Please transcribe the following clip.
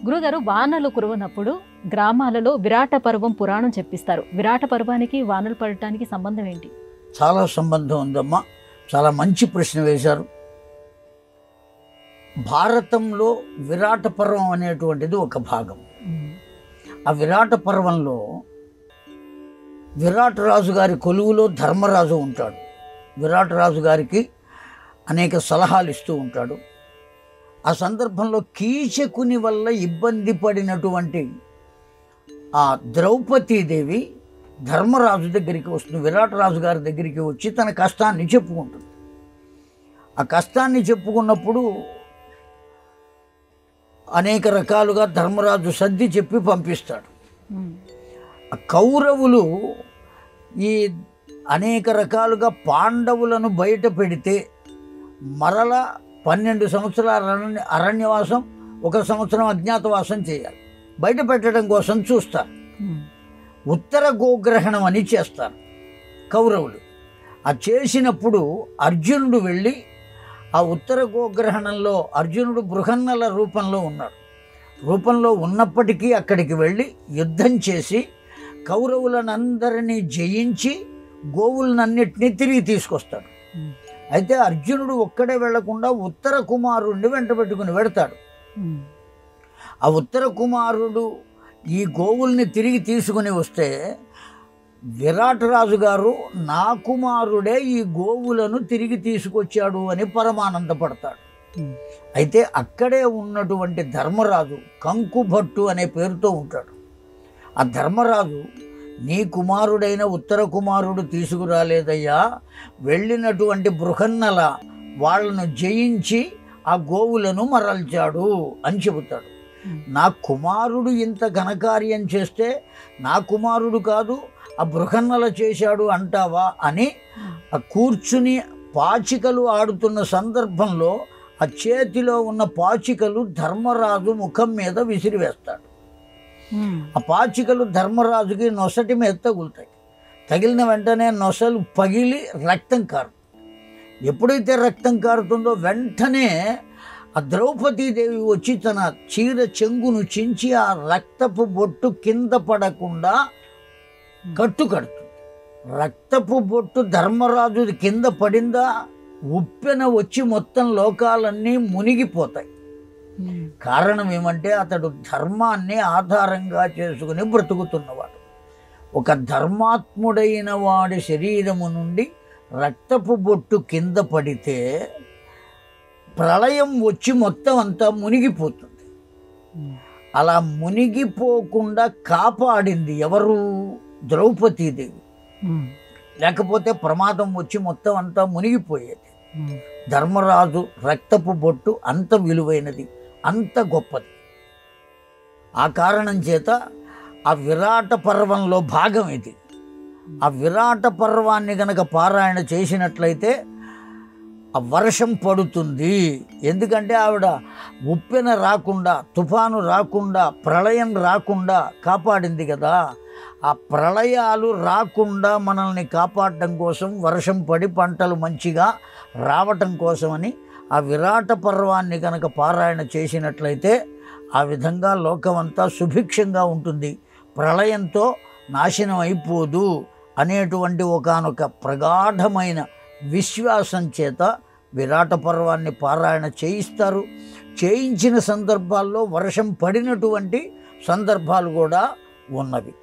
గురుగారు, వానలు కురవనప్పుడు గ్రామాలలో విరాట పర్వం పురాణం చెప్పిస్తారు. విరాట పర్వానికి వానలు పడటానికి సంబంధం ఏంటి? చాలా సంబంధం ఉందమ్మా. చాలా మంచి ప్రశ్న వేశారు. భారతంలో విరాట పర్వం అనేటువంటిది ఒక భాగం. ఆ విరాట పర్వంలో విరాట రాజు గారి కొలువులో ధర్మరాజు ఉంటాడు. విరాట రాజు గారికి అనేక సలహాలు ఇస్తూ ఉంటాడు. ఆ సందర్భంలో కీచకుని వల్ల ఇబ్బంది పడినటువంటి ఆ ద్రౌపదీదేవి ధర్మరాజు దగ్గరికి వస్తుంది. విరాట రాజు గారి దగ్గరికి వచ్చి తన కష్టాన్ని చెప్పుకుంటుంది. ఆ కష్టాన్ని చెప్పుకున్నప్పుడు అనేక రకాలుగా ధర్మరాజు సర్ది చెప్పి పంపిస్తాడు. ఆ కౌరవులు ఈ అనేక రకాలుగా పాండవులను బయట పెడితే మరల 12 సంవత్సరాల అరణ్యవాసం, 1 సంవత్సరం అజ్ఞాతవాసం చేయాలి. బయట పెట్టడం కోసం చూస్తారు. ఉత్తర గోగ్రహణం అని చేస్తారు కౌరవులు. ఆ చేసినప్పుడు అర్జునుడు వెళ్ళి ఆ ఉత్తర గోగ్రహణంలో అర్జునుడు బృహన్నల రూపంలో ఉన్నాడు. రూపంలో ఉన్నప్పటికీ అక్కడికి వెళ్ళి యుద్ధం చేసి కౌరవులనందరినీ జయించి గోవులనన్నిటినీ తిరిగి తీసుకొస్తాడు. అయితే అర్జునుడు ఒక్కడే వెళ్లకుండా ఉత్తర కుమారుడిని వెంట పెట్టుకుని వెడతాడు. ఆ ఉత్తర కుమారుడు ఈ గోవుల్ని తిరిగి తీసుకుని వస్తే విరాటరాజు గారు నా కుమారుడే ఈ గోవులను తిరిగి తీసుకొచ్చాడు అని పరమానందపడతాడు. అయితే అక్కడే ఉన్నటువంటి ధర్మరాజు కంకుభట్టు అనే పేరుతో ఉంటాడు. ఆ ధర్మరాజు, నీ కుమారుడైన ఉత్తర కుమారుడు తీసుకురాలేదయ్యా, వెళ్ళినటువంటి బృహన్నల వాళ్ళను జయించి ఆ గోవులను మరల్చాడు అని చెబుతాడు. నా కుమారుడు ఇంత ఘనకార్యం చేస్తే నా కుమారుడు కాదు ఆ బృహన్నల చేశాడు అంటావా అని ఆ కూర్చుని పాచికలు ఆడుతున్న సందర్భంలో ఆ చేతిలో ఉన్న పాచికలు ధర్మరాజు ముఖం మీద విసిరివేస్తాడు. ఆ పాచికలు ధర్మరాజుకి నొసటి మీద తగులుతాయి. తగిలిన వెంటనే నొసలు పగిలి రక్తం కారు. ఎప్పుడైతే రక్తం కారుతుందో వెంటనే ఆ ద్రౌపదీదేవి వచ్చి తన చీర చెంగును చించి ఆ రక్తపు బొట్టు కింద పడకుండా కట్టుకడుతుంది. రక్తపు బొట్టు ధర్మరాజు కింద పడిందా ఉప్పెన వచ్చి మొత్తం లోకాలన్నీ మునిగిపోతాయి. కారణం ఏమంటే అతడు ధర్మాన్ని ఆధారంగా చేసుకుని బ్రతుకుతున్నవాడు. ఒక ధర్మాత్ముడైన వాడి శరీరము నుండి రక్తపు బొట్టు కింద పడితే ప్రళయం వచ్చి మొత్తం అంతా మునిగిపోతుంది. అలా మునిగిపోకుండా కాపాడింది ఎవరు? ద్రౌపదీదేవి. లేకపోతే ప్రమాదం వచ్చి మొత్తం అంతా మునిగిపోయేది. ధర్మరాజు రక్తపు బొట్టు అంత విలువైనది, అంత గొప్పది. ఆ కారణం చేత ఆ విరాట పర్వంలో భాగం ఇది. ఆ విరాట పర్వాన్ని గనక పారాయణ చేసినట్లయితే ఆ వర్షం పడుతుంది. ఎందుకంటే ఆవిడ ఉప్పెన రాకుండా, తుఫాను రాకుండా, ప్రళయం రాకుండా కాపాడింది కదా. ఆ ప్రళయాలు రాకుండా మనల్ని కాపాడటం కోసం, వర్షం పడి పంటలు మంచిగా రావటం కోసమని ఆ విరాట పర్వాన్ని కనుక పారాయణ చేసినట్లయితే ఆ విధంగా లోకమంతా సుభిక్షంగా ఉంటుంది, ప్రళయంతో నాశనం అయిపోదు అనేటువంటి ఒకానొక ప్రగాఢమైన విశ్వాసం చేత విరాట పర్వాన్ని పారాయణ చేయిస్తారు. చేయించిన సందర్భాల్లో వర్షం పడినటువంటి సందర్భాలు కూడా ఉన్నవి.